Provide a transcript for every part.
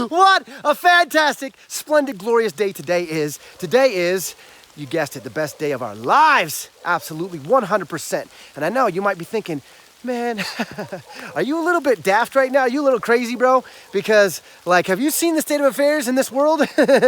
What a fantastic, splendid, glorious day today is. Today is, you guessed it, the best day of our lives. Absolutely, 100%. And I know you might be thinking, man, are you a little bit daft right now? Are you a little crazy, bro? Because, like, have you seen the state of affairs in this world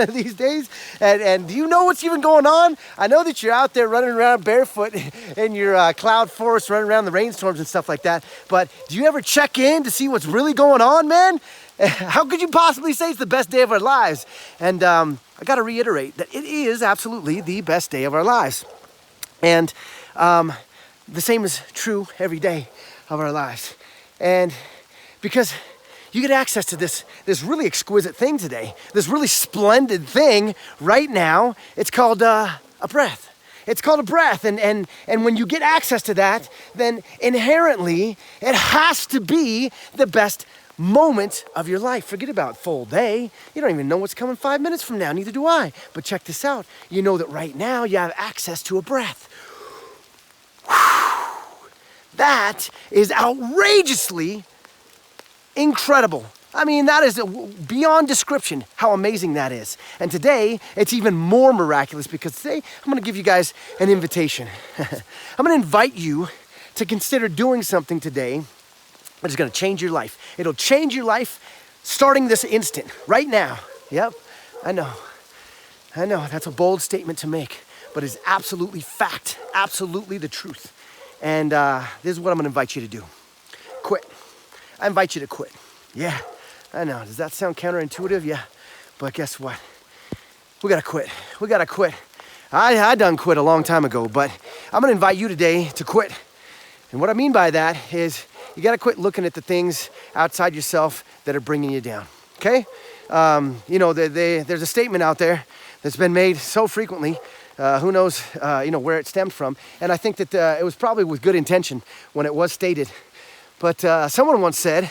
these days? And do you know what's even going on? I know that you're out there running around barefoot in your cloud forest, running around the rainstorms and stuff like that. But do you ever check in to see what's really going on, man? How could you possibly say it's the best day of our lives? And I got to reiterate that it is absolutely the best day of our lives. And the same is true every day of our lives. And because you get access to this really exquisite thing today, this really splendid thing right now, it's called a breath. It's called a breath, and when you get access to that, then inherently it has to be the best moment of your life. Forget about full day. You don't even know what's coming 5 minutes from now, neither do I. But check this out. You know that right now you have access to a breath. That is outrageously incredible. I mean, that is beyond description how amazing that is. And today, it's even more miraculous because today, I'm gonna give you guys an invitation. I'm gonna invite you to consider doing something today that is gonna change your life. It'll change your life starting this instant, right now. Yep, I know, that's a bold statement to make, but it's absolutely fact, absolutely the truth. And this is what I'm gonna invite you to do. Quit. I invite you to quit. Yeah, I know. Does that sound counterintuitive? Yeah, but guess what? We gotta quit. We gotta quit. I done quit a long time ago, but I'm gonna invite you today to quit. And what I mean by that is you gotta quit looking at the things outside yourself that are bringing you down, okay? You know, there's a statement out there that's been made so frequently. Who knows, where it stemmed from. And I think that it was probably with good intention when it was stated. But someone once said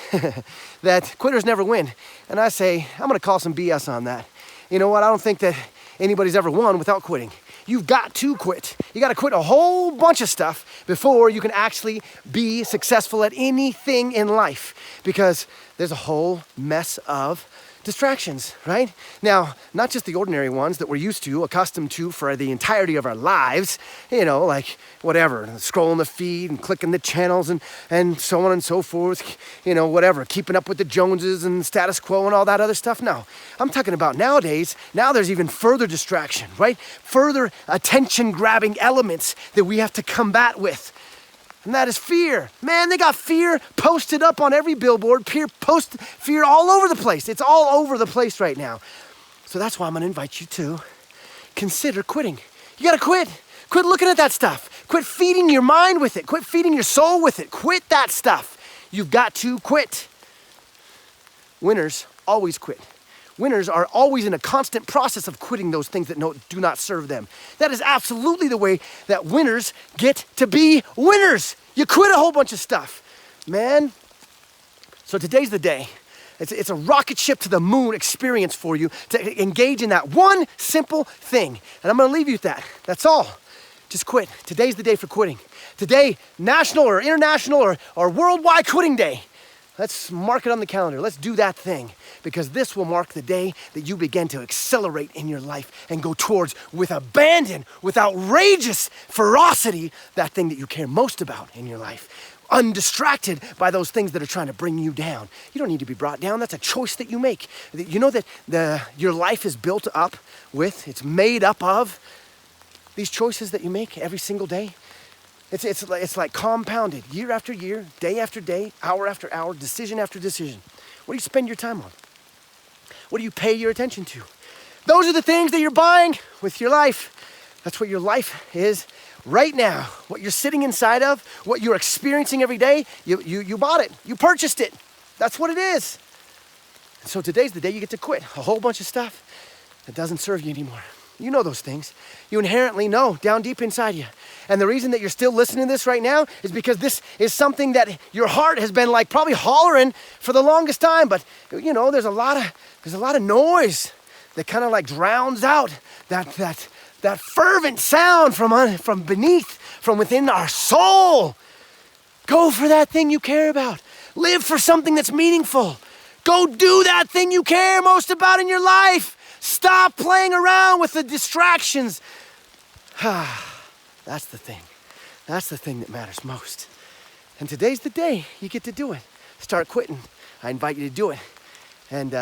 that quitters never win. And I say, I'm gonna call some BS on that. You know what, I don't think that anybody's ever won without quitting. You've got to quit. You gotta quit a whole bunch of stuff before you can actually be successful at anything in life. Because there's a whole mess of distractions, right? Now, not just the ordinary ones that we're used to, accustomed to for the entirety of our lives, like whatever, scrolling the feed and clicking the channels and so on and so forth, whatever, keeping up with the Joneses and status quo and all that other stuff. No, I'm talking about nowadays, now there's even further distraction, right? Further attention-grabbing elements that we have to combat with. And that is fear. Man, they got fear posted up on every billboard, fear all over the place. It's all over the place right now. So that's why I'm gonna invite you to consider quitting. You gotta quit. Quit looking at that stuff. Quit feeding your mind with it. Quit feeding your soul with it. Quit that stuff. You've got to quit. Winners always quit. Winners are always in a constant process of quitting those things that do not serve them. That is absolutely the way that winners get to be winners. You quit a whole bunch of stuff, man. So today's the day. It's a rocket ship to the moon experience for you to engage in that one simple thing. And I'm gonna leave you with that. That's all. Just quit. Today's the day for quitting. Today, national or international or worldwide quitting day. Let's mark it on the calendar. Let's do that thing, because this will mark the day that you begin to accelerate in your life and go towards, with abandon, with outrageous ferocity, that thing that you care most about in your life. Undistracted by those things that are trying to bring you down. You don't need to be brought down. That's a choice that you make. You know that your life is built up with, it's made up of these choices that you make every single day. It's like compounded year after year, day after day, hour after hour, decision after decision. What do you spend your time on? What do you pay your attention to? Those are the things that you're buying with your life. That's what your life is right now. What you're sitting inside of, what you're experiencing every day, you bought it. You purchased it. That's what it is. And so today's the day you get to quit a whole bunch of stuff that doesn't serve you anymore. You know those things. You inherently know down deep inside you. And the reason that you're still listening to this right now is because this is something that your heart has been like probably hollering for the longest time. But there's a lot of noise that kind of like drowns out that fervent sound from beneath, from within our soul. Go for that thing you care about. Live for something that's meaningful. Go do that thing you care most about in your life. Stop playing around with the distractions. That's the thing. That's the thing that matters most. And today's the day you get to do it. Start quitting. I invite you to do it. And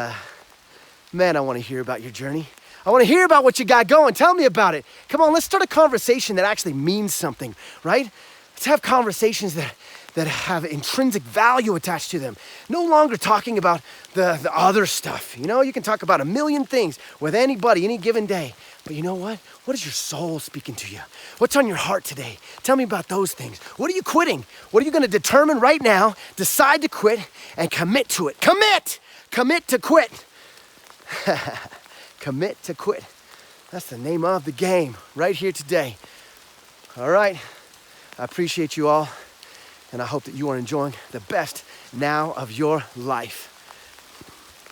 man, I want to hear about your journey. I want to hear about what you got going. Tell me about it. Come on, let's start a conversation that actually means something, right? Let's have conversations that have intrinsic value attached to them. No longer talking about the other stuff. You know, you can talk about a million things with anybody any given day. But you know what? What is your soul speaking to you? What's on your heart today? Tell me about those things. What are you quitting? What are you going to determine right now? Decide to quit and commit to it. Commit! Commit to quit. Commit to quit. That's the name of the game right here today. All right. I appreciate you all, and I hope that you are enjoying the best now of your life.